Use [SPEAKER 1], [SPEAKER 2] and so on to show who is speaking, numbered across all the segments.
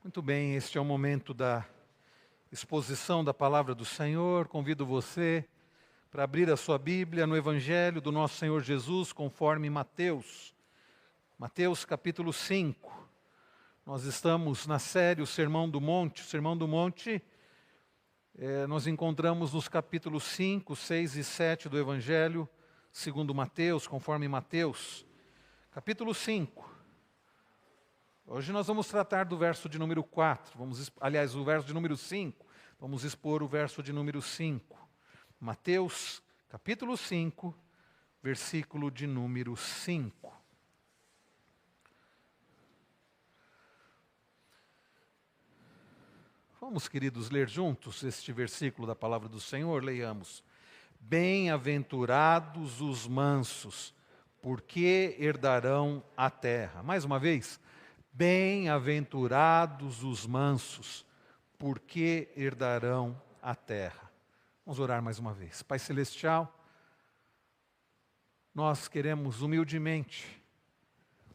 [SPEAKER 1] Muito bem, este é o momento da exposição da palavra do Senhor. Convido você para abrir a sua Bíblia no Evangelho do nosso Senhor Jesus, conforme Mateus. Mateus capítulo 5. Nós estamos na série O Sermão do Monte. O Sermão do Monte, nós encontramos nos capítulos 5, 6 e 7 do Evangelho, segundo Mateus, conforme Mateus. Capítulo 5. Hoje nós vamos tratar do verso de número 4, o verso de número 5, vamos expor o verso de número 5. Mateus, capítulo 5, versículo de número 5. Vamos, queridos, ler juntos este versículo da palavra do Senhor, leiamos. Bem-aventurados os mansos, porque herdarão a terra. Mais uma vez. Bem-aventurados os mansos, porque herdarão a terra. Vamos orar mais uma vez. Pai Celestial, nós queremos humildemente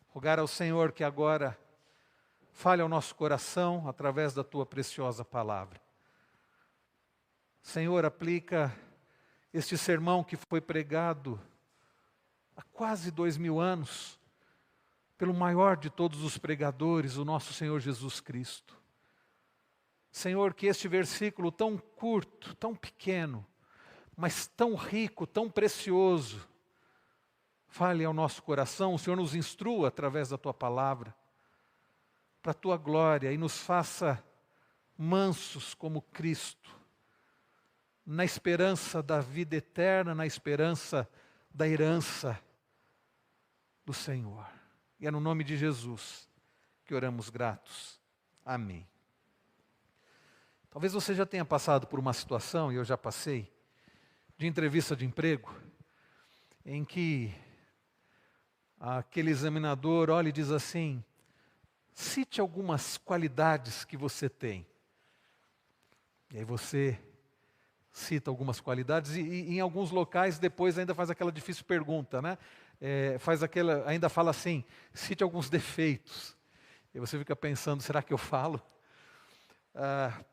[SPEAKER 1] rogar ao Senhor que agora fale ao nosso coração através da Tua preciosa palavra. Senhor, aplica este sermão que foi pregado há quase 2000 anos, pelo maior de todos os pregadores, o nosso Senhor Jesus Cristo. Senhor, que este versículo tão curto, tão pequeno, mas tão rico, tão precioso, fale ao nosso coração, o Senhor nos instrua através da Tua palavra, para a Tua glória, e nos faça mansos como Cristo, na esperança da vida eterna, na esperança da herança do Senhor. E é no nome de Jesus que oramos gratos. Amém. Talvez você já tenha passado por uma situação, e eu já passei, de entrevista de emprego, em que aquele examinador olha e diz assim: cite algumas qualidades que você tem. E aí você cita algumas qualidades e em alguns locais depois ainda faz aquela difícil pergunta, né? Ainda fala assim, cite alguns defeitos. E você fica pensando, será que eu falo?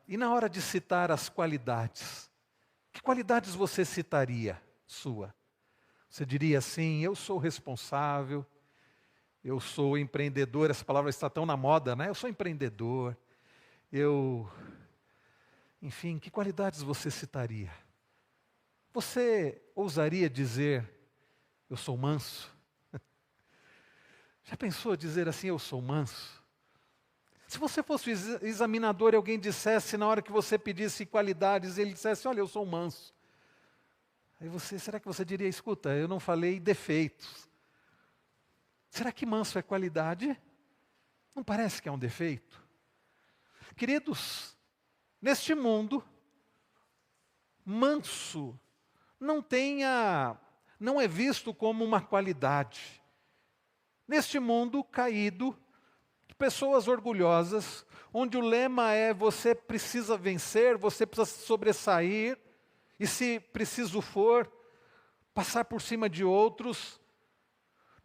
[SPEAKER 1] E na hora de citar as qualidades, que qualidades você citaria sua? Você diria assim, eu sou responsável, eu sou empreendedor, essa palavra está tão na moda, né? Eu sou empreendedor, enfim, que qualidades você citaria? Você ousaria dizer, eu sou manso? Já pensou dizer assim, eu sou manso? Se você fosse examinador e alguém dissesse, na hora que você pedisse qualidades, ele dissesse, olha, eu sou manso. Aí será que você diria, escuta, eu não falei defeitos. Será que manso é qualidade? Não parece que é um defeito? Queridos, neste mundo, manso não é visto como uma qualidade. Neste mundo caído, de pessoas orgulhosas, onde o lema é você precisa vencer, você precisa sobressair, e se preciso for, passar por cima de outros.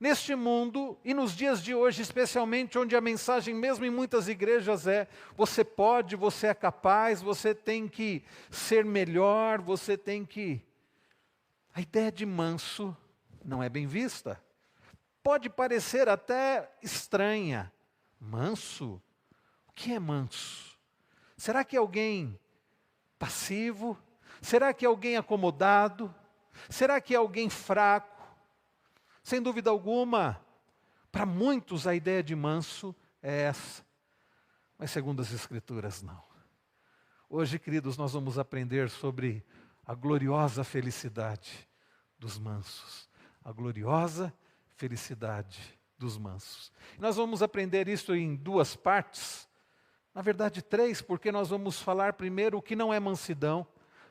[SPEAKER 1] Neste mundo, e nos dias de hoje especialmente, onde a mensagem mesmo em muitas igrejas é, você pode, você é capaz, você tem que ser melhor, você tem que... A ideia de manso não é bem vista. Pode parecer até estranha. Manso? O que é manso? Será que é alguém passivo? Será que é alguém acomodado? Será que é alguém fraco? Sem dúvida alguma, para muitos a ideia de manso é essa. Mas segundo as Escrituras, não. Hoje, queridos, nós vamos aprender sobre a gloriosa felicidade dos mansos. A gloriosa felicidade dos mansos. Nós vamos aprender isso em duas partes, na verdade 3, porque nós vamos falar primeiro o que não é mansidão,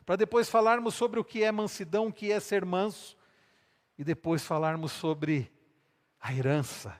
[SPEAKER 1] para depois falarmos sobre o que é mansidão, o que é ser manso, e depois falarmos sobre a herança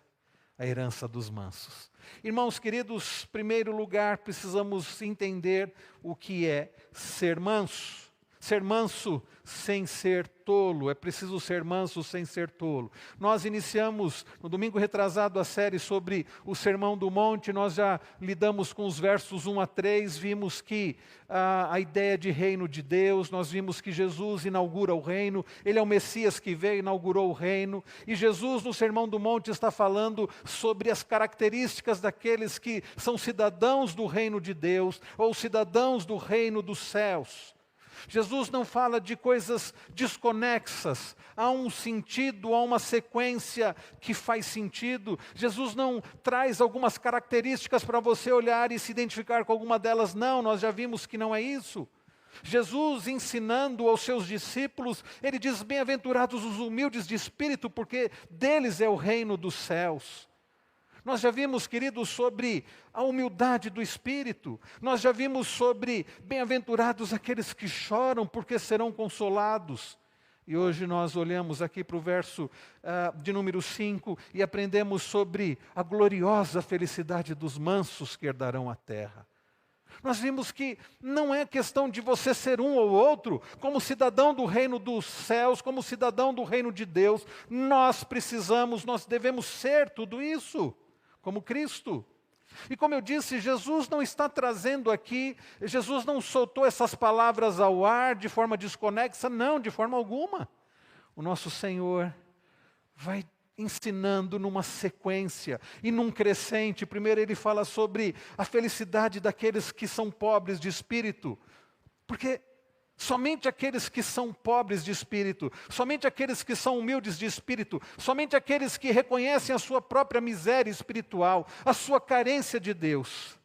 [SPEAKER 1] dos mansos. Irmãos queridos, em primeiro lugar, precisamos entender o que é ser manso. ser manso sem ser tolo, é preciso ser manso sem ser tolo. Nós iniciamos no domingo retrasado a série sobre o Sermão do Monte, nós já lidamos com os versos 1 a 3, vimos que a ideia de reino de Deus, nós vimos que Jesus inaugura o reino, Ele é o Messias que veio e inaugurou o reino, e Jesus no Sermão do Monte está falando sobre as características daqueles que são cidadãos do reino de Deus, ou cidadãos do reino dos céus. Jesus não fala de coisas desconexas, há um sentido, há uma sequência que faz sentido. Jesus não traz algumas características para você olhar e se identificar com alguma delas, não, nós já vimos que não é isso. Jesus ensinando aos seus discípulos, Ele diz, bem-aventurados os humildes de espírito, porque deles é o reino dos céus. Nós já vimos, queridos, sobre a humildade do Espírito. Nós já vimos sobre bem-aventurados aqueles que choram, porque serão consolados. E hoje nós olhamos aqui para o verso de número 5 e aprendemos sobre a gloriosa felicidade dos mansos que herdarão a terra. Nós vimos que não é questão de você ser um ou outro, como cidadão do reino dos céus, como cidadão do reino de Deus. Nós devemos ser tudo isso, como Cristo. E como eu disse, Jesus não está trazendo aqui, Jesus não soltou essas palavras ao ar de forma desconexa, não, de forma alguma. O nosso Senhor vai ensinando numa sequência e num crescente. Primeiro Ele fala sobre a felicidade daqueles que são pobres de espírito, porque somente aqueles que são pobres de espírito, somente aqueles que são humildes de espírito, somente aqueles que reconhecem a sua própria miséria espiritual, a sua carência de Deus,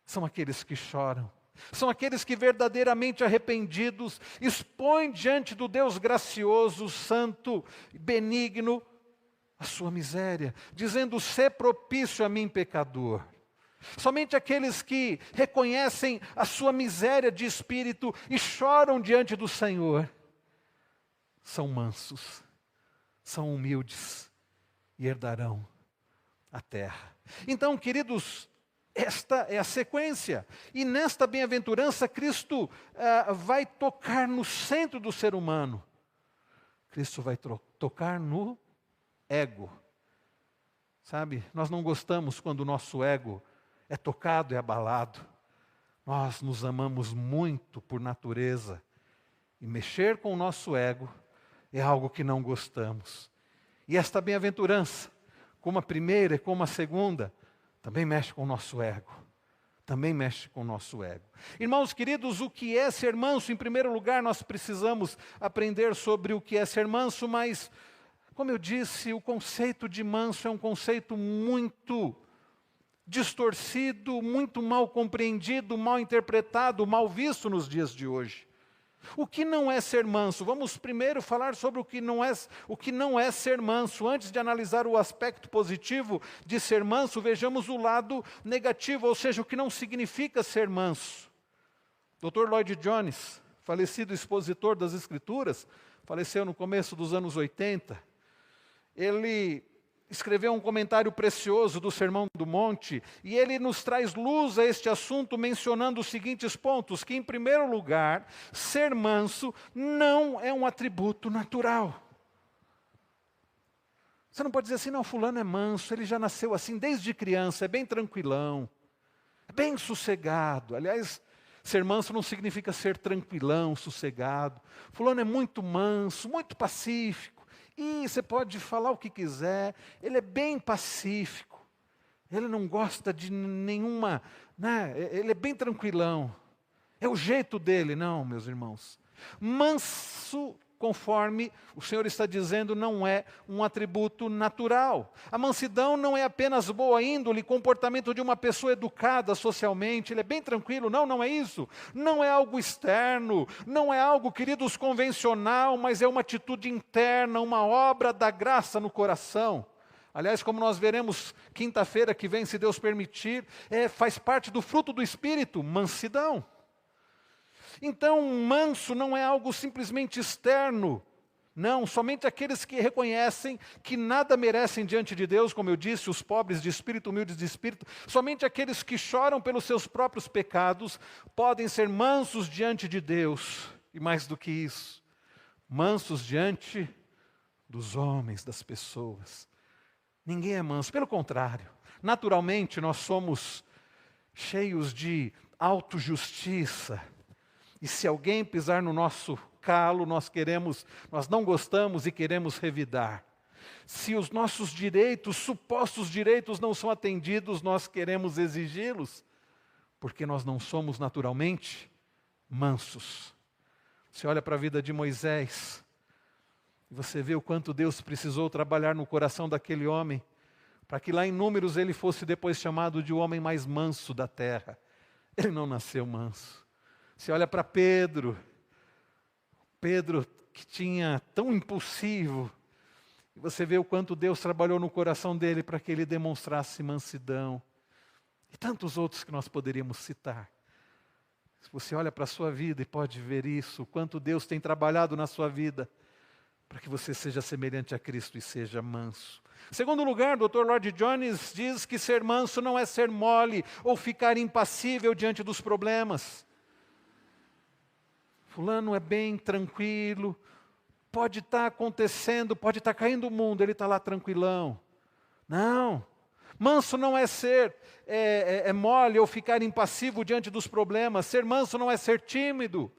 [SPEAKER 1] são aqueles que choram. São aqueles que verdadeiramente arrependidos expõem diante do Deus gracioso, santo, benigno, a sua miséria, dizendo, sê propício a mim, pecador. Somente aqueles que reconhecem a sua miséria de espírito e choram diante do Senhor, são mansos, são humildes e herdarão a terra. Então, queridos, esta é a sequência. E nesta bem-aventurança, Cristo vai tocar no centro do ser humano. Cristo vai tocar no ego. Sabe, nós não gostamos quando o nosso ego é tocado e abalado. Nós nos amamos muito por natureza. E mexer com o nosso ego é algo que não gostamos. E esta bem-aventurança, como a primeira e como a segunda, também mexe com o nosso ego. Também mexe com o nosso ego. Irmãos queridos, o que é ser manso? Em primeiro lugar, nós precisamos aprender sobre o que é ser manso, mas, como eu disse, o conceito de manso é um conceito muito distorcido, muito mal compreendido, mal interpretado, mal visto nos dias de hoje. O que não é ser manso? Vamos primeiro falar sobre o que não é ser manso. Antes de analisar o aspecto positivo de ser manso, vejamos o lado negativo, ou seja, o que não significa ser manso. Dr. Lloyd Jones, falecido expositor das Escrituras, faleceu no começo dos anos 80, ele escreveu um comentário precioso do Sermão do Monte, e ele nos traz luz a este assunto mencionando os seguintes pontos, que em primeiro lugar, ser manso não é um atributo natural. Você não pode dizer assim, não, fulano é manso, ele já nasceu assim desde criança, é bem tranquilão, é bem sossegado. Aliás, ser manso não significa ser tranquilão, sossegado. Fulano é muito manso, muito pacífico. E você pode falar o que quiser, ele é bem pacífico, ele não gosta de nenhuma, né? Ele é bem tranquilão, é o jeito dele. Não, meus irmãos, manso, conforme o Senhor está dizendo, não é um atributo natural. A mansidão não é apenas boa índole, comportamento de uma pessoa educada socialmente, ele é bem tranquilo. Não, não é isso. Não é algo externo, não é algo, queridos, convencional, mas é uma atitude interna, uma obra da graça no coração. Aliás, como nós veremos quinta-feira que vem, se Deus permitir, faz parte do fruto do Espírito, mansidão. Então, manso não é algo simplesmente externo. Não, somente aqueles que reconhecem que nada merecem diante de Deus, como eu disse, os pobres de espírito, humildes de espírito, somente aqueles que choram pelos seus próprios pecados, podem ser mansos diante de Deus. e mais do que isso, mansos diante dos homens, das pessoas. Ninguém é manso, pelo contrário. Naturalmente, nós somos cheios de autojustiça. E se alguém pisar no nosso calo, nós não gostamos e queremos revidar. Se os nossos direitos, supostos direitos, não são atendidos, nós queremos exigi-los, porque nós não somos naturalmente mansos. Você olha para a vida de Moisés, e você vê o quanto Deus precisou trabalhar no coração daquele homem, para que lá em Números ele fosse depois chamado de o homem mais manso da terra. Ele não nasceu manso. Você olha para Pedro que tinha tão impulsivo, e você vê o quanto Deus trabalhou no coração dele para que ele demonstrasse mansidão. E tantos outros que nós poderíamos citar. Se você olha para a sua vida e pode ver isso, o quanto Deus tem trabalhado na sua vida, para que você seja semelhante a Cristo e seja manso. Em segundo lugar, o Dr. Lloyd Jones diz que ser manso não é ser mole ou ficar impassível diante dos problemas. Fulano é bem tranquilo, pode estar acontecendo, pode estar caindo o mundo, ele está lá tranquilão. Não, manso não é ser mole ou ficar impassivo diante dos problemas. Ser manso não é ser tímido.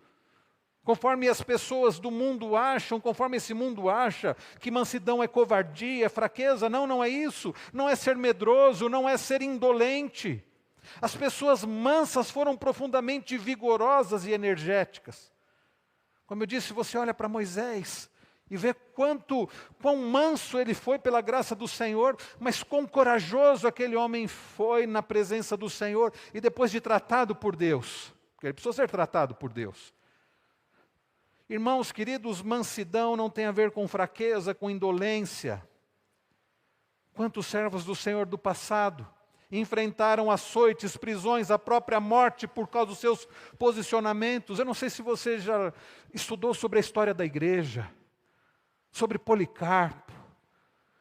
[SPEAKER 1] Conforme as pessoas do mundo acham, conforme esse mundo acha que mansidão é covardia, é fraqueza, não é isso. Não é ser medroso, não é ser indolente. As pessoas mansas foram profundamente vigorosas e energéticas. Como eu disse, você olha para Moisés e vê quão manso ele foi pela graça do Senhor, mas quão corajoso aquele homem foi na presença do Senhor e depois de tratado por Deus, porque ele precisou ser tratado por Deus. Irmãos queridos, mansidão não tem a ver com fraqueza, com indolência. Quantos servos do Senhor do passado enfrentaram açoites, prisões, a própria morte por causa dos seus posicionamentos? Eu não sei se você já estudou sobre a história da igreja, sobre Policarpo,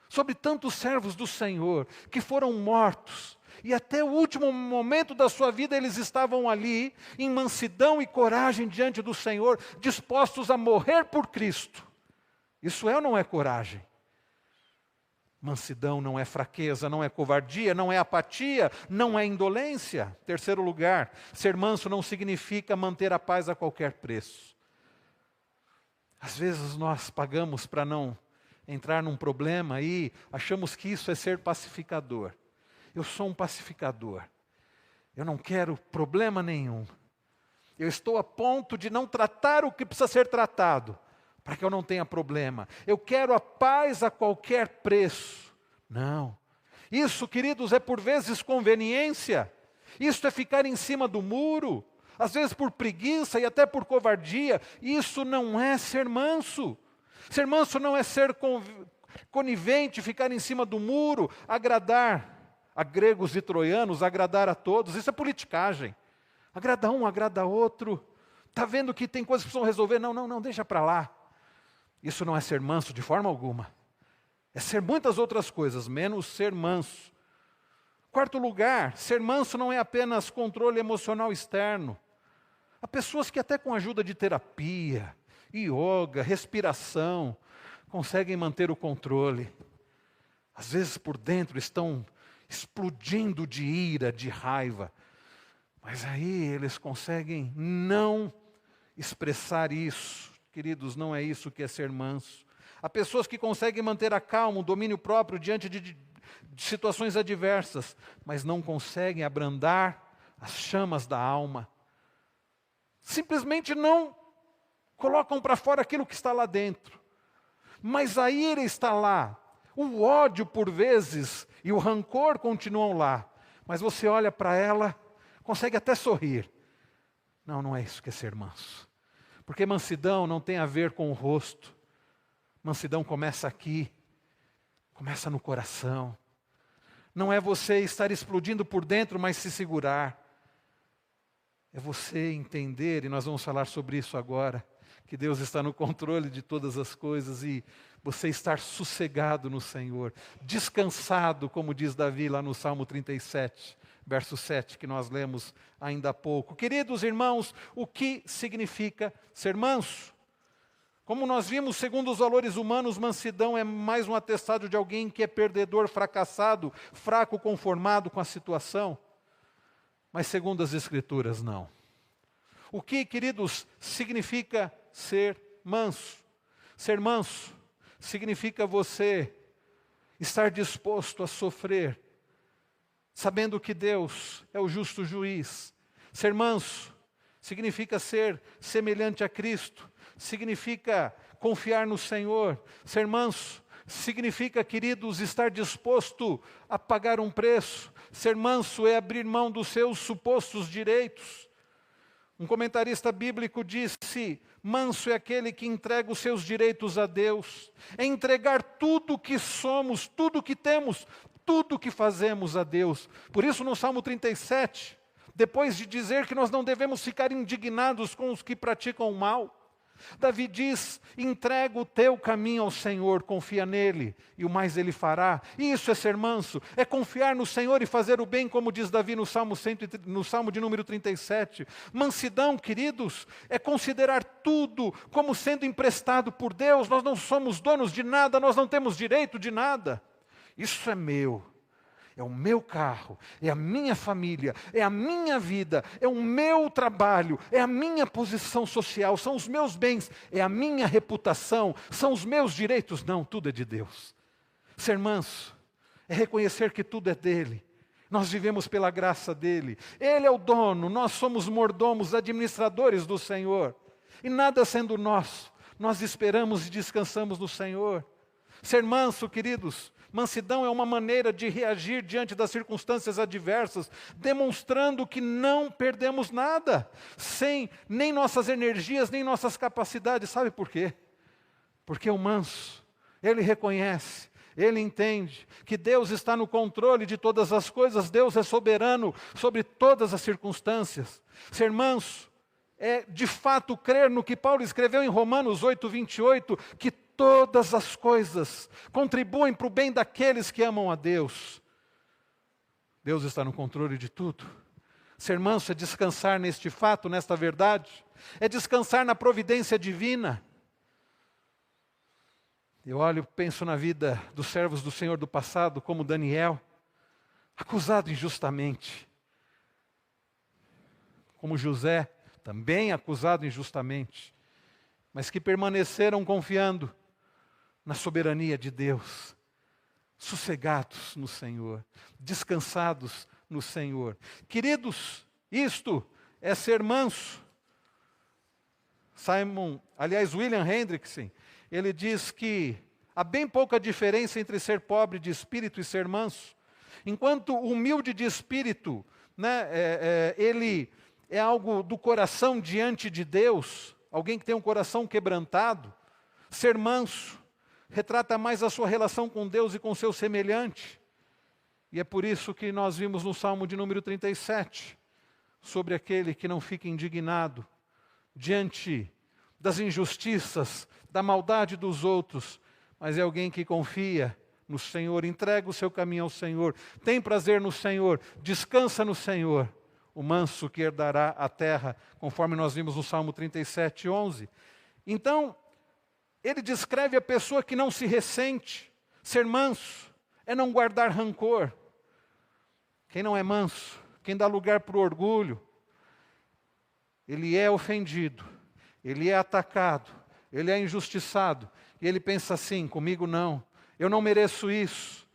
[SPEAKER 1] sobre tantos servos do Senhor que foram mortos, e até o último momento da sua vida eles estavam ali, em mansidão e coragem diante do Senhor, dispostos a morrer por Cristo. Isso é ou não é coragem? Mansidão não é fraqueza, não é covardia, não é apatia, não é indolência. Terceiro lugar, ser manso não significa manter a paz a qualquer preço. Às vezes nós pagamos para não entrar num problema e achamos que isso é ser pacificador. Eu sou um pacificador. Eu não quero problema nenhum. Eu estou a ponto de não tratar o que precisa ser tratado, para que eu não tenha problema. Eu quero a paz a qualquer preço. Não. Isso, queridos, é por vezes conveniência. Isso é ficar em cima do muro. Às vezes por preguiça e até por covardia. Isso não é ser manso. Ser manso não é ser conivente, ficar em cima do muro, agradar a gregos e troianos, agradar a todos. Isso é politicagem. Agrada um, agrada outro. Está vendo que tem coisas que precisam resolver? Não, deixa para lá. Isso não é ser manso de forma alguma. É ser muitas outras coisas, menos ser manso. Quarto lugar, ser manso não é apenas controle emocional externo. Há pessoas que até com a ajuda de terapia, yoga, respiração, conseguem manter o controle. Às vezes por dentro estão explodindo de ira, de raiva. Mas aí eles conseguem não expressar isso. Queridos, não é isso que é ser manso. Há pessoas que conseguem manter a calma, o domínio próprio diante de situações adversas, mas não conseguem abrandar as chamas da alma. Simplesmente não colocam para fora aquilo que está lá dentro. Mas a ira está lá. O ódio, por vezes, e o rancor continuam lá. Mas você olha para ela, consegue até sorrir. Não é isso que é ser manso. Porque mansidão não tem a ver com o rosto. Mansidão começa aqui, começa no coração. Não é você estar explodindo por dentro, mas se segurar. É você entender, e nós vamos falar sobre isso agora, que Deus está no controle de todas as coisas e você estar sossegado no Senhor, descansado, como diz Davi lá no Salmo 37, verso 7, que nós lemos ainda há pouco. Queridos irmãos, o que significa ser manso? Como nós vimos, segundo os valores humanos, mansidão é mais um atestado de alguém que é perdedor, fracassado, fraco, conformado com a situação. Mas segundo as Escrituras, não. O que, queridos, significa ser manso? Ser manso significa você estar disposto a sofrer, sabendo que Deus é o justo juiz. Ser manso significa ser semelhante a Cristo, significa confiar no Senhor. Ser manso significa, queridos, estar disposto a pagar um preço. Ser manso é abrir mão dos seus supostos direitos. Um comentarista bíblico disse: manso é aquele que entrega os seus direitos a Deus, é entregar tudo o que somos, tudo o que temos, tudo o que fazemos a Deus. Por isso, no Salmo 37, depois de dizer que nós não devemos ficar indignados com os que praticam o mal, Davi diz: entrega o teu caminho ao Senhor, confia nele, e o mais ele fará. E isso é ser manso, é confiar no Senhor e fazer o bem, como diz Davi no Salmo de número 37. Mansidão, queridos, é considerar tudo como sendo emprestado por Deus. Nós não somos donos de nada, nós não temos direito de nada. Isso é meu. É o meu carro, é a minha família, é a minha vida, é o meu trabalho, é a minha posição social, são os meus bens, é a minha reputação, são os meus direitos. Não, tudo é de Deus. Ser manso é reconhecer que tudo é dele. Nós vivemos pela graça dele. Ele é o dono, nós somos mordomos, administradores do Senhor. E nada sendo nosso, nós esperamos e descansamos no Senhor. Ser manso, queridos, mansidão é uma maneira de reagir diante das circunstâncias adversas, demonstrando que não perdemos nada, sem nem nossas energias, nem nossas capacidades. Sabe por quê? Porque o manso, ele reconhece, ele entende que Deus está no controle de todas as coisas, Deus é soberano sobre todas as circunstâncias. Ser manso é, de fato, crer no que Paulo escreveu em Romanos 8:28, que todas as coisas contribuem para o bem daqueles que amam a Deus. Deus está no controle de tudo. Ser manso é descansar neste fato, nesta verdade. É descansar na providência divina. Eu olho, penso na vida dos servos do Senhor do passado, como Daniel, acusado injustamente. Como José, também acusado injustamente. Mas que permaneceram confiando na soberania de Deus, sossegados no Senhor, descansados no Senhor. Queridos, isto é ser manso. William Hendrickson, ele diz que há bem pouca diferença entre ser pobre de espírito e ser manso. Enquanto humilde de espírito, ele é algo do coração diante de Deus, alguém que tem um coração quebrantado. Ser manso retrata mais a sua relação com Deus e com seu semelhante. E é por isso que nós vimos no Salmo de número 37, sobre aquele que não fica indignado diante das injustiças, da maldade dos outros, mas é alguém que confia no Senhor, entrega o seu caminho ao Senhor, tem prazer no Senhor, descansa no Senhor. O manso que herdará a terra, conforme nós vimos no Salmo 37:11. Então, ele descreve a pessoa que não se ressente. Ser manso é não guardar rancor. Quem não é manso, quem dá lugar para o orgulho, ele é ofendido, ele é atacado, ele é injustiçado, e ele pensa assim: comigo não, eu não mereço isso,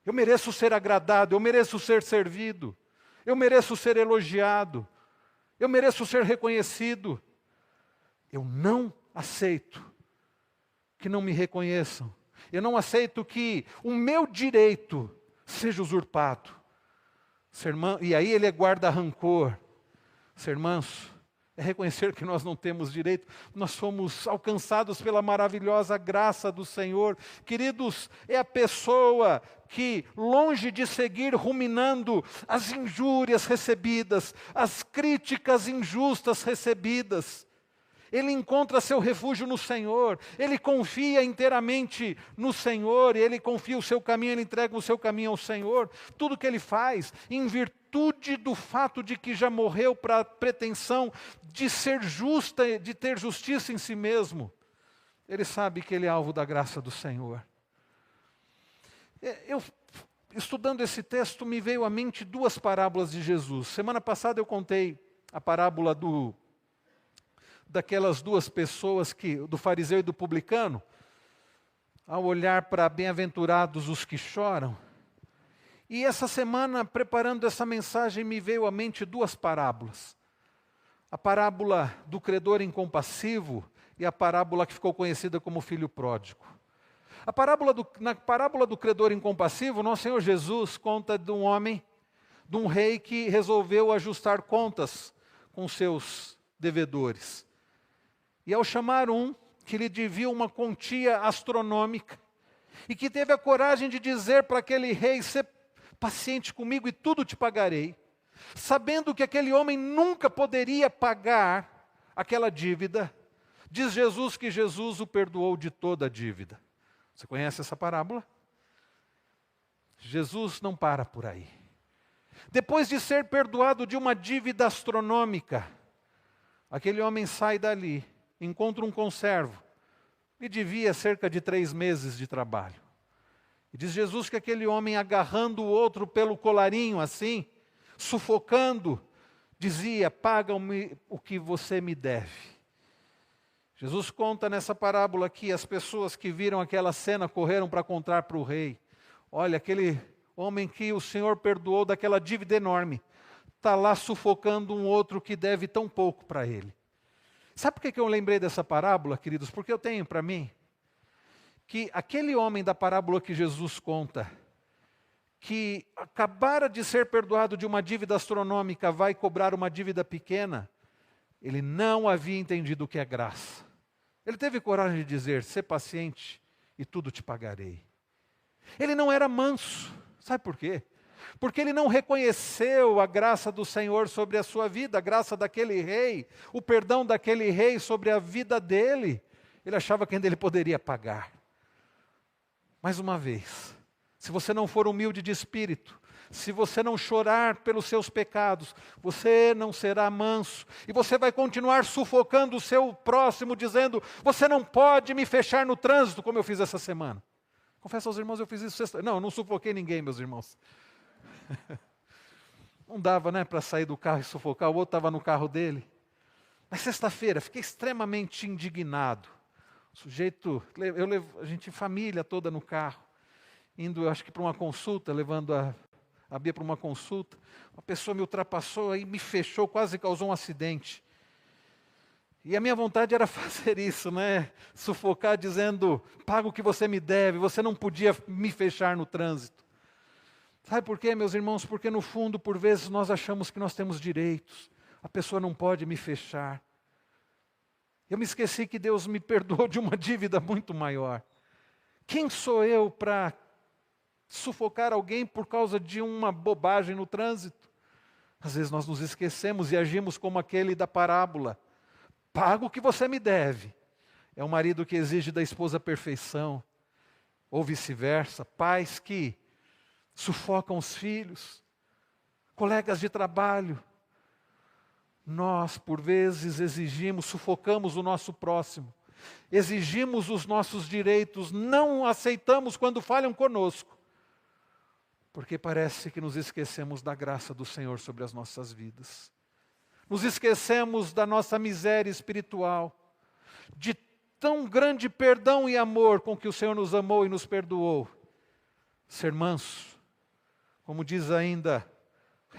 [SPEAKER 1] eu mereço ser agradado, eu mereço ser servido, eu mereço ser elogiado, eu mereço ser reconhecido. Eu não aceito que não me reconheçam. Eu não aceito que o meu direito seja usurpado. E aí ele guarda rancor. Ser manso é reconhecer que nós não temos direito. Nós fomos alcançados pela maravilhosa graça do Senhor. Queridos, é a pessoa que, longe de seguir ruminando as injúrias recebidas, as críticas injustas recebidas, ele encontra seu refúgio no Senhor, ele confia inteiramente no Senhor, e ele confia o seu caminho, ele entrega o seu caminho ao Senhor. Tudo que ele faz, em virtude do fato de que já morreu para a pretensão de ser justa, de ter justiça em si mesmo, ele sabe que ele é alvo da graça do Senhor. Eu, estudando esse texto, me veio à mente duas parábolas de Jesus. Semana passada eu contei a parábola daquelas duas pessoas, do fariseu e do publicano, ao olhar para bem-aventurados os que choram. E essa semana, preparando essa mensagem, me veio à mente duas parábolas. A parábola do credor incompassivo e a parábola que ficou conhecida como filho pródigo. Na parábola do credor incompassivo, nosso Senhor Jesus conta de um homem, de um rei que resolveu ajustar contas com seus devedores. E ao chamar um que lhe devia uma quantia astronômica, e que teve a coragem de dizer para aquele rei: "Sê paciente comigo e tudo te pagarei", sabendo que aquele homem nunca poderia pagar aquela dívida, diz Jesus que Jesus o perdoou de toda a dívida. Você conhece essa parábola? Jesus não para por aí. Depois de ser perdoado de uma dívida astronômica, aquele homem sai dali, encontra um conservo, e devia cerca de 3 meses de trabalho. E diz Jesus que aquele homem, agarrando o outro pelo colarinho assim, sufocando, dizia: "Paga-me o que você me deve". Jesus conta nessa parábola que as pessoas que viram aquela cena correram para contar para o rei: "Olha, aquele homem que o Senhor perdoou daquela dívida enorme, está lá sufocando um outro que deve tão pouco para ele". Sabe por que eu lembrei dessa parábola, queridos? Porque eu tenho para mim que aquele homem da parábola que Jesus conta, que acabara de ser perdoado de uma dívida astronômica, vai cobrar uma dívida pequena, ele não havia entendido o que é graça. Ele teve coragem de dizer: "Sê paciente e tudo te pagarei". Ele não era manso. Sabe por quê? Porque ele não reconheceu a graça do Senhor sobre a sua vida, a graça daquele rei, o perdão daquele rei sobre a vida dele. Ele achava que ainda ele poderia pagar. Mais uma vez, se você não for humilde de espírito, se você não chorar pelos seus pecados, você não será manso. E você vai continuar sufocando o seu próximo, dizendo: "Você não pode me fechar no trânsito", como eu fiz essa semana. Confesso aos irmãos, eu fiz isso sexta. Não sufoquei ninguém, meus irmãos. Não dava, para sair do carro e sufocar, o outro estava no carro dele. Mas sexta-feira, fiquei extremamente indignado. O sujeito, a gente, família toda no carro, indo, acho que para uma consulta, levando a Bia para uma consulta. Uma pessoa me ultrapassou, aí me fechou, quase causou um acidente. E a minha vontade era fazer isso, sufocar dizendo: "Paga o que você me deve, você não podia me fechar no trânsito". Sabe por quê, meus irmãos? Porque no fundo, por vezes, nós achamos que nós temos direitos. A pessoa não pode me fechar. Eu me esqueci que Deus me perdoou de uma dívida muito maior. Quem sou eu para sufocar alguém por causa de uma bobagem no trânsito? Às vezes nós nos esquecemos e agimos como aquele da parábola: "Paga o que você me deve". É um marido que exige da esposa perfeição, ou vice-versa. Pais que sufocam os filhos, colegas de trabalho. Nós, por vezes, sufocamos o nosso próximo, exigimos os nossos direitos, não aceitamos quando falham conosco, porque parece que nos esquecemos da graça do Senhor sobre as nossas vidas. Nos esquecemos da nossa miséria espiritual, de tão grande perdão e amor com que o Senhor nos amou e nos perdoou. Ser manso, como diz ainda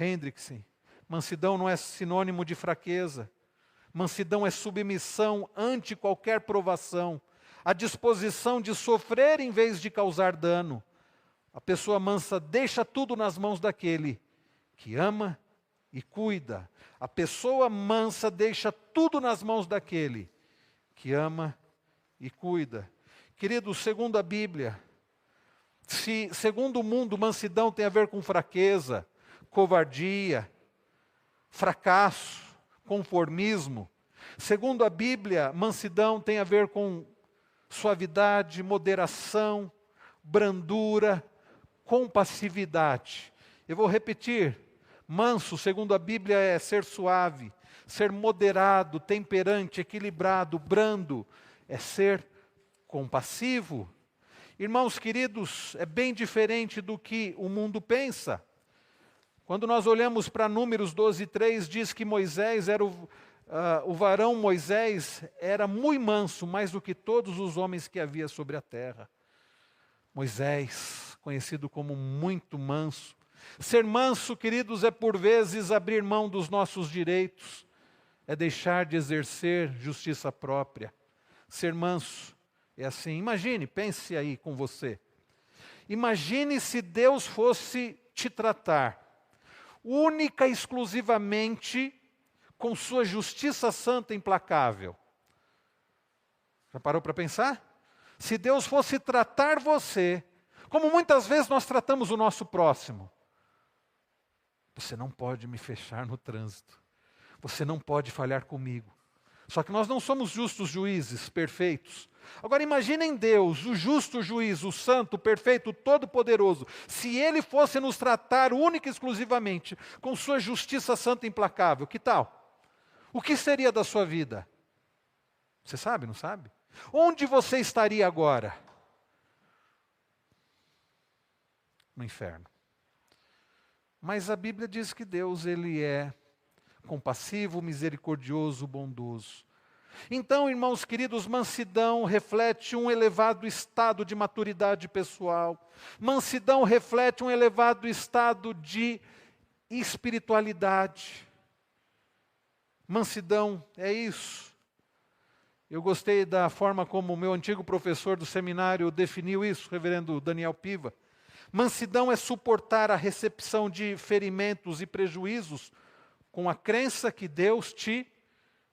[SPEAKER 1] Hendrickson, mansidão não é sinônimo de fraqueza. Mansidão é submissão ante qualquer provação, a disposição de sofrer em vez de causar dano. A pessoa mansa deixa tudo nas mãos daquele que ama e cuida. A pessoa mansa deixa tudo nas mãos daquele que ama e cuida. Queridos, segundo a Bíblia, se segundo o mundo mansidão tem a ver com fraqueza, covardia, fracasso, conformismo, Segundo a Bíblia, mansidão tem a ver com suavidade, moderação, brandura, compassividade. Eu vou repetir: manso, segundo a Bíblia, é ser suave, ser moderado, temperante, equilibrado, brando, é ser compassivo. Irmãos queridos, é bem diferente do que o mundo pensa. Quando nós olhamos para Números 12:3, diz que Moisés era o varão Moisés era muito manso, mais do que todos os homens que havia sobre a terra. Moisés, conhecido como muito manso. Ser manso, queridos, é por vezes abrir mão dos nossos direitos, é deixar de exercer justiça própria. Ser manso é assim. Imagine, pense aí com você. Imagine se Deus fosse te tratar única e exclusivamente com sua justiça santa e implacável. Já parou para pensar? Se Deus fosse tratar você, como muitas vezes nós tratamos o nosso próximo. Você não pode me fechar no trânsito. Você não pode falhar comigo. Só que nós não somos justos juízes perfeitos. Agora imaginem Deus, o justo juiz, o santo, o perfeito, o todo-poderoso, se Ele fosse nos tratar única e exclusivamente com sua justiça santa e implacável, que tal? O que seria da sua vida? Você sabe, não sabe? Onde você estaria agora? No inferno. Mas a Bíblia diz que Deus, Ele é compassivo, misericordioso, bondoso. Então, irmãos queridos, mansidão reflete um elevado estado de maturidade pessoal. Mansidão reflete um elevado estado de espiritualidade. Mansidão é isso. Eu gostei da forma como o meu antigo professor do seminário definiu isso, reverendo Daniel Piva. Mansidão é suportar a recepção de ferimentos e prejuízos com a crença que Deus te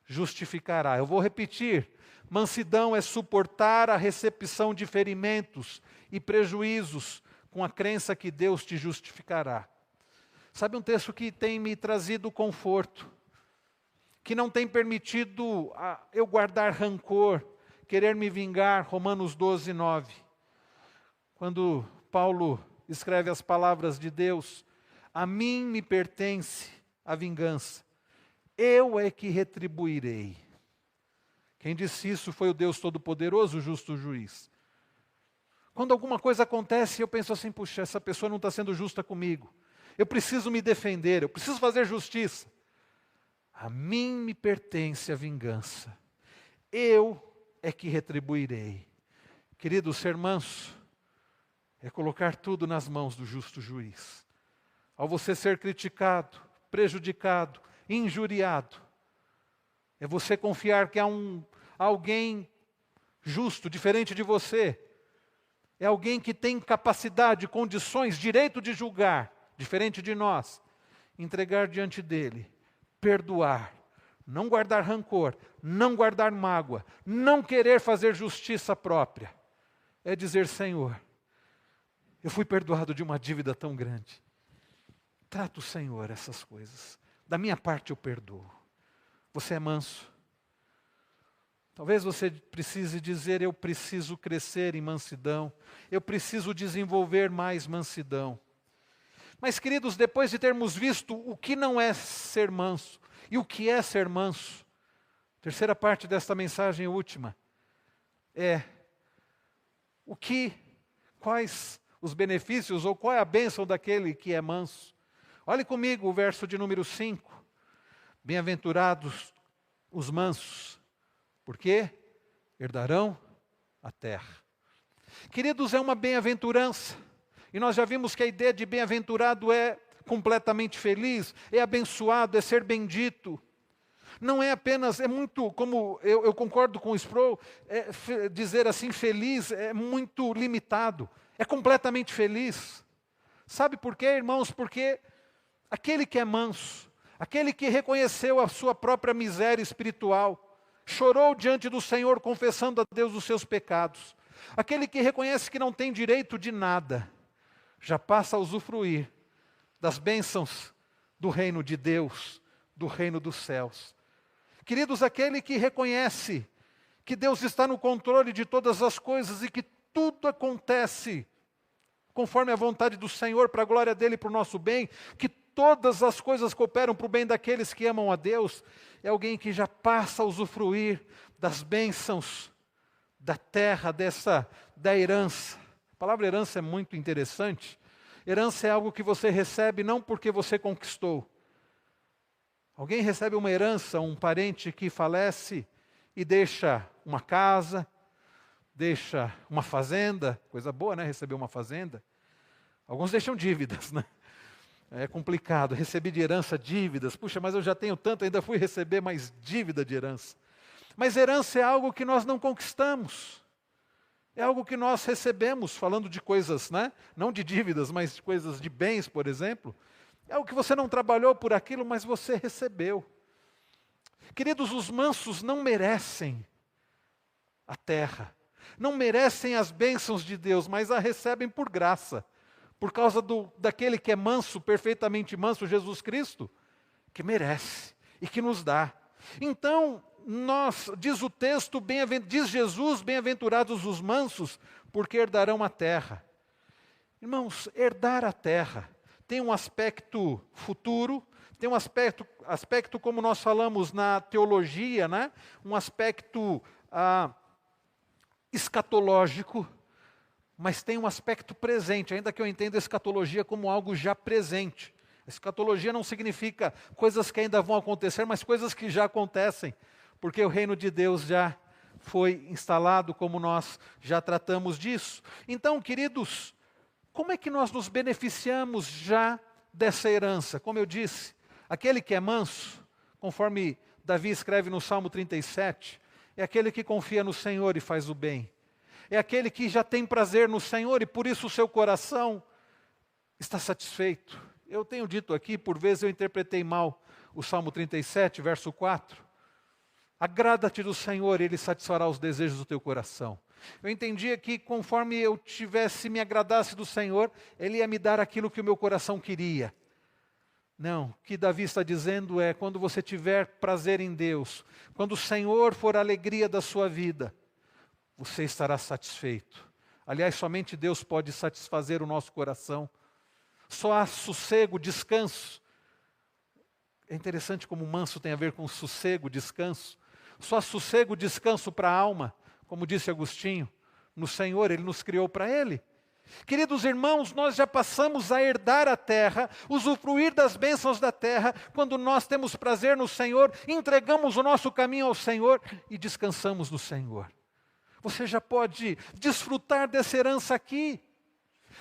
[SPEAKER 1] justificará. Eu vou repetir. Mansidão é suportar a recepção de ferimentos e prejuízos com a crença que Deus te justificará. Sabe um texto que tem me trazido conforto, que não tem permitido eu guardar rancor, querer me vingar? Romanos 12:9. Quando Paulo escreve as palavras de Deus: a mim me pertence a vingança, eu é que retribuirei. Quem disse isso foi o Deus Todo-Poderoso, o justo juiz. Quando alguma coisa acontece, eu penso assim: puxa, essa pessoa não está sendo justa comigo. Eu preciso me defender, eu preciso fazer justiça. A mim me pertence a vingança, eu é que retribuirei. Querido, ser manso é colocar tudo nas mãos do justo juiz. Ao você ser criticado, prejudicado, injuriado, é você confiar que há alguém justo, diferente de você. É alguém que tem capacidade, condições, direito de julgar, diferente de nós. Entregar diante dele, perdoar, não guardar rancor, não guardar mágoa, não querer fazer justiça própria. É dizer: Senhor, eu fui perdoado de uma dívida tão grande. Trata o Senhor essas coisas. Da minha parte eu perdoo. Você é manso. Talvez você precise dizer: eu preciso crescer em mansidão. Eu preciso desenvolver mais mansidão. Mas, queridos, depois de termos visto o que não é ser manso e o que é ser manso, terceira parte desta mensagem última é quais os benefícios ou qual é a bênção daquele que é manso. Olhe comigo o verso de número 5. Bem-aventurados os mansos, porque herdarão a terra. Queridos, é uma bem-aventurança. E nós já vimos que a ideia de bem-aventurado é completamente feliz, é abençoado, é ser bendito. Não é apenas, é muito, como eu concordo com o Sproul, dizer assim, feliz é muito limitado. É completamente feliz. Sabe por quê, irmãos? Porque aquele que é manso, aquele que reconheceu a sua própria miséria espiritual, chorou diante do Senhor confessando a Deus os seus pecados, aquele que reconhece que não tem direito de nada, já passa a usufruir das bênçãos do reino de Deus, do reino dos céus. Queridos, aquele que reconhece que Deus está no controle de todas as coisas e que tudo acontece conforme a vontade do Senhor, para a glória dEle e para o nosso bem, que todas as coisas cooperam para o bem daqueles que amam a Deus, é alguém que já passa a usufruir das bênçãos da terra, da herança. A palavra herança é muito interessante. Herança é algo que você recebe não porque você conquistou. Alguém recebe uma herança, um parente que falece e deixa uma casa, deixa uma fazenda, coisa boa, né? Receber uma fazenda. Alguns deixam dívidas, né? É complicado, recebi de herança dívidas. Puxa, mas eu já tenho tanto, ainda fui receber mais dívida de herança. Mas herança é algo que nós não conquistamos. É algo que nós recebemos, falando de coisas, né? Não de dívidas, mas de coisas de bens, por exemplo. É algo que você não trabalhou por aquilo, mas você recebeu. Queridos, os mansos não merecem a terra. Não merecem as bênçãos de Deus, mas a recebem por graça. Por causa daquele que é manso, perfeitamente manso, Jesus Cristo, que merece e que nos dá. Então, diz o texto, diz Jesus, bem-aventurados os mansos, porque herdarão a terra. Irmãos, herdar a terra tem um aspecto futuro, tem um aspecto como nós falamos na teologia, né? Um aspecto escatológico, mas tem um aspecto presente, ainda que eu entenda a escatologia como algo já presente. A escatologia não significa coisas que ainda vão acontecer, mas coisas que já acontecem, porque o reino de Deus já foi instalado, como nós já tratamos disso. Então, queridos, como é que nós nos beneficiamos já dessa herança? Como eu disse, aquele que é manso, conforme Davi escreve no Salmo 37, é aquele que confia no Senhor e faz o bem. É aquele que já tem prazer no Senhor e por isso o seu coração está satisfeito. Eu tenho dito aqui, por vezes eu interpretei mal o Salmo 37, verso 4. Agrada-te do Senhor e Ele satisfará os desejos do teu coração. Eu entendia que conforme eu me agradasse do Senhor, Ele ia me dar aquilo que o meu coração queria. Não, o que Davi está dizendo é, quando você tiver prazer em Deus, quando o Senhor for a alegria da sua vida, você estará satisfeito. Aliás, somente Deus pode satisfazer o nosso coração. Só há sossego, descanso. É interessante como manso tem a ver com sossego, descanso. Só há sossego, descanso para a alma, como disse Agostinho, no Senhor, Ele nos criou para Ele. Queridos irmãos, nós já passamos a herdar a terra, usufruir das bênçãos da terra, quando nós temos prazer no Senhor, entregamos o nosso caminho ao Senhor e descansamos no Senhor. Você já pode desfrutar dessa herança aqui.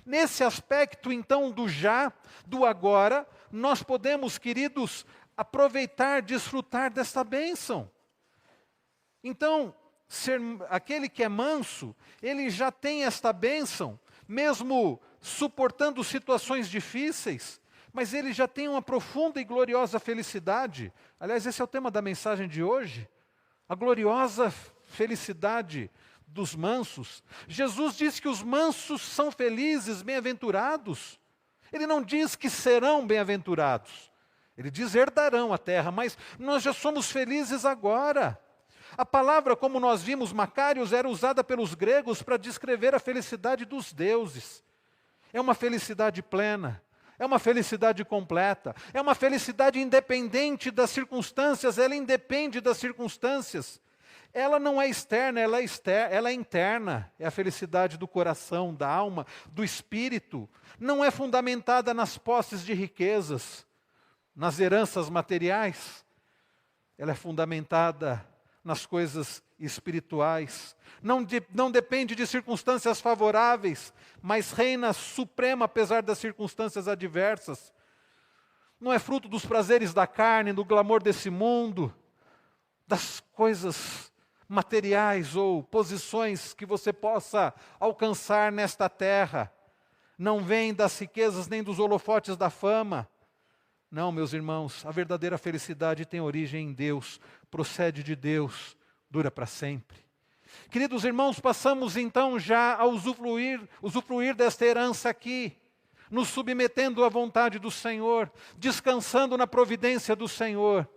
[SPEAKER 1] Nesse aspecto, então, do já, do agora, nós podemos, queridos, aproveitar, desfrutar desta bênção. Então, aquele que é manso, ele já tem esta bênção, mesmo suportando situações difíceis, mas ele já tem uma profunda e gloriosa felicidade. Aliás, esse é o tema da mensagem de hoje, a gloriosa felicidade dos mansos. Jesus diz que os mansos são felizes, bem-aventurados. Ele não diz que serão bem-aventurados. Ele diz herdarão a terra, mas nós já somos felizes agora. A palavra, como nós vimos, Macários, era usada pelos gregos para descrever a felicidade dos deuses. É uma felicidade plena, é uma felicidade completa, é uma felicidade independente das circunstâncias, ela independe das circunstâncias. Ela não é externa, ela é interna. É a felicidade do coração, da alma, do espírito. Não é fundamentada nas posses de riquezas, nas heranças materiais. Ela é fundamentada nas coisas espirituais. Não depende de circunstâncias favoráveis, mas reina suprema apesar das circunstâncias adversas. Não é fruto dos prazeres da carne, do glamour desse mundo, das coisas materiais ou posições que você possa alcançar nesta terra. Não vem das riquezas nem dos holofotes da fama. Não, meus irmãos, a verdadeira felicidade tem origem em Deus, procede de Deus, dura para sempre. Queridos irmãos, passamos então já a usufruir desta herança aqui, nos submetendo à vontade do Senhor, descansando na providência do Senhor.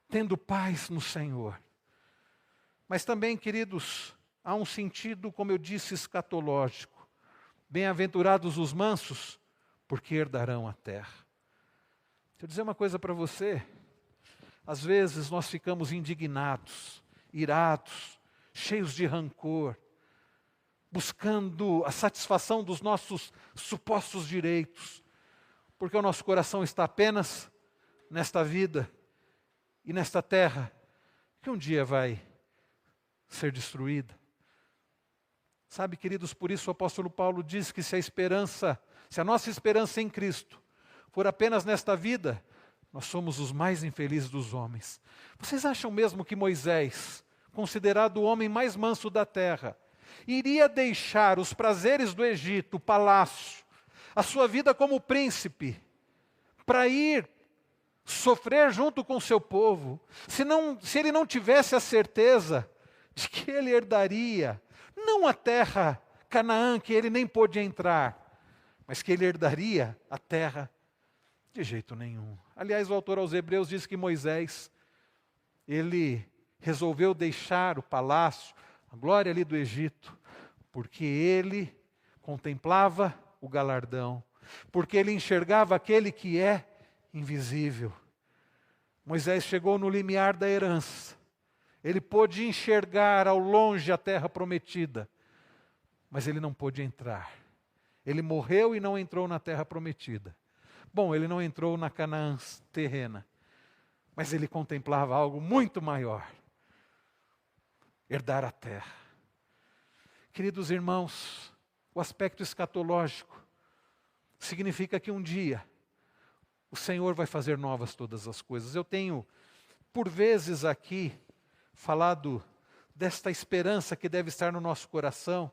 [SPEAKER 1] tendo paz no Senhor. Mas também, queridos, há um sentido, como eu disse, escatológico. Bem-aventurados os mansos, porque herdarão a terra. Deixa eu dizer uma coisa para você. Às vezes nós ficamos indignados, irados, cheios de rancor, buscando a satisfação dos nossos supostos direitos, porque o nosso coração está apenas nesta vida e nesta terra, que um dia vai ser destruída. Sabe, queridos, por isso o apóstolo Paulo diz que se a nossa esperança em Cristo for apenas nesta vida, nós somos os mais infelizes dos homens. Vocês acham mesmo que Moisés, considerado o homem mais manso da terra, iria deixar os prazeres do Egito, o palácio, a sua vida como príncipe, para ir sofrer junto com o seu povo, se ele não tivesse a certeza de que ele herdaria, não a terra Canaã, que ele nem pôde entrar, mas que ele herdaria a terra de jeito nenhum. Aliás, o autor aos Hebreus diz que Moisés, ele resolveu deixar o palácio, a glória ali do Egito, porque ele contemplava o galardão, porque ele enxergava aquele que é invisível. Moisés chegou no limiar da herança, ele pôde enxergar ao longe a terra prometida, mas ele não pôde entrar. Ele morreu e não entrou na terra prometida. Bom, ele não entrou na Canaã terrena, mas ele contemplava algo muito maior: herdar a terra. Queridos irmãos, o aspecto escatológico significa que um dia o Senhor vai fazer novas todas as coisas. Eu tenho, por vezes aqui, falado desta esperança que deve estar no nosso coração,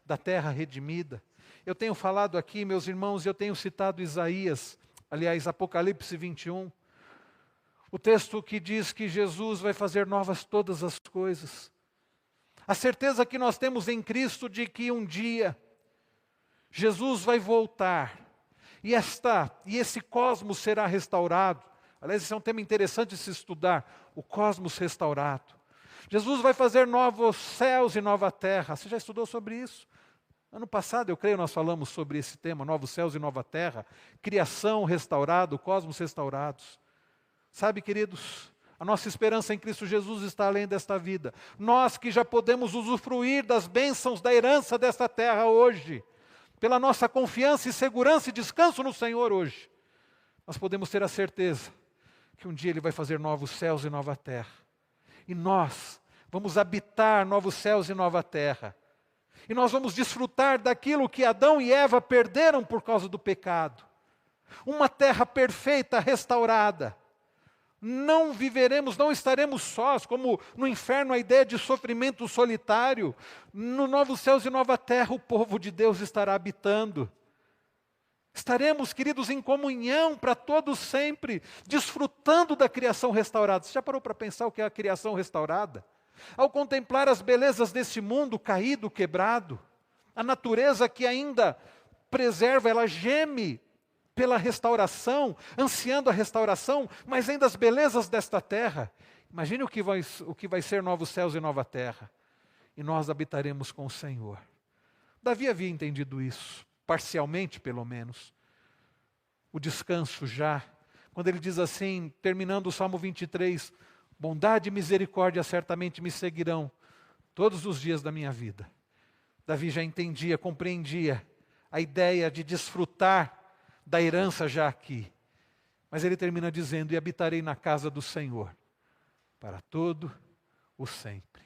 [SPEAKER 1] da terra redimida. Eu tenho falado aqui, meus irmãos, eu tenho citado Isaías, aliás, Apocalipse 21, o texto que diz que Jesus vai fazer novas todas as coisas. A certeza que nós temos em Cristo de que um dia Jesus vai voltar e esse cosmos será restaurado. Aliás, esse é um tema interessante de se estudar, o cosmos restaurado. Jesus vai fazer novos céus e nova terra. Você já estudou sobre isso? Ano passado, eu creio, nós falamos sobre esse tema, novos céus e nova terra, criação restaurada, cosmos restaurados. Sabe, queridos, a nossa esperança em Cristo Jesus está além desta vida. Nós que já podemos usufruir das bênçãos da herança desta terra hoje, pela nossa confiança e segurança e descanso no Senhor hoje, nós podemos ter a certeza que um dia Ele vai fazer novos céus e nova terra. E nós vamos habitar novos céus e nova terra. E nós vamos desfrutar daquilo que Adão e Eva perderam por causa do pecado. Uma terra perfeita, restaurada. Não viveremos, não estaremos sós, como no inferno a ideia de sofrimento solitário. No novos céus e nova terra o povo de Deus estará habitando. Estaremos, queridos, em comunhão para todos sempre, desfrutando da criação restaurada. Você já parou para pensar o que é a criação restaurada? Ao contemplar as belezas desse mundo caído, quebrado, a natureza que ainda preserva, ela geme pela restauração, ansiando a restauração, mas ainda as belezas desta terra. Imagine o que vai ser novos céus e nova terra. E nós habitaremos com o Senhor. Davi havia entendido isso, parcialmente pelo menos. O descanso já, quando ele diz assim, terminando o Salmo 23, bondade e misericórdia certamente me seguirão todos os dias da minha vida. Davi já entendia, compreendia a ideia de desfrutar da herança já aqui. Mas ele termina dizendo, e habitarei na casa do Senhor para todo o sempre.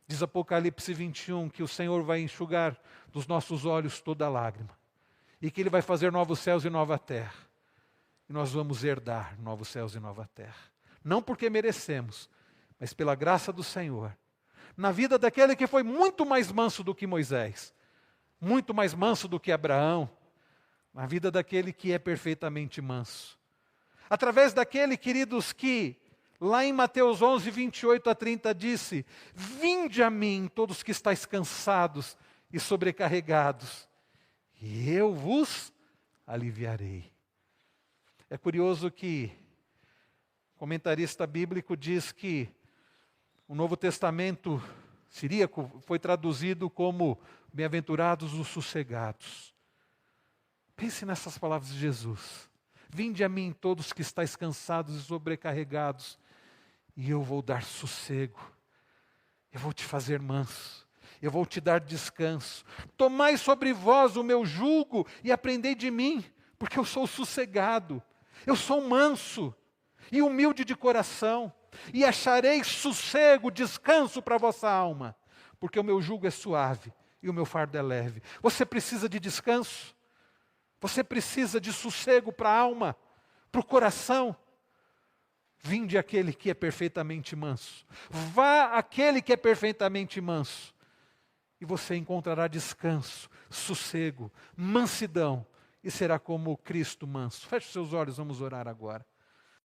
[SPEAKER 1] Diz Apocalipse 21 que o Senhor vai enxugar dos nossos olhos toda lágrima. E que Ele vai fazer novos céus e nova terra. E nós vamos herdar novos céus e nova terra. Não porque merecemos, mas pela graça do Senhor. Na vida daquele que foi muito mais manso do que Moisés. Muito mais manso do que Abraão. Na vida daquele que é perfeitamente manso. Através daquele, queridos, que lá em Mateus 11, 28 a 30 disse, vinde a mim todos que estáis cansados e sobrecarregados, e eu vos aliviarei. É curioso que, comentarista bíblico diz que o Novo Testamento siríaco foi traduzido como bem-aventurados os sossegados. Pense nessas palavras de Jesus. Vinde a mim todos que estáis cansados e sobrecarregados, e eu vou dar sossego. Eu vou te fazer manso. Eu vou te dar descanso. Tomai sobre vós o meu jugo e aprendei de mim, porque eu sou sossegado. Eu sou manso e humilde de coração, e achareis sossego, descanso para a vossa alma, porque o meu jugo é suave e o meu fardo é leve. Você precisa de descanso? Você precisa de sossego para a alma, para o coração? Vinde aquele que é perfeitamente manso. Vá aquele que é perfeitamente manso. E você encontrará descanso, sossego, mansidão. E será como Cristo manso. Feche seus olhos, vamos orar agora.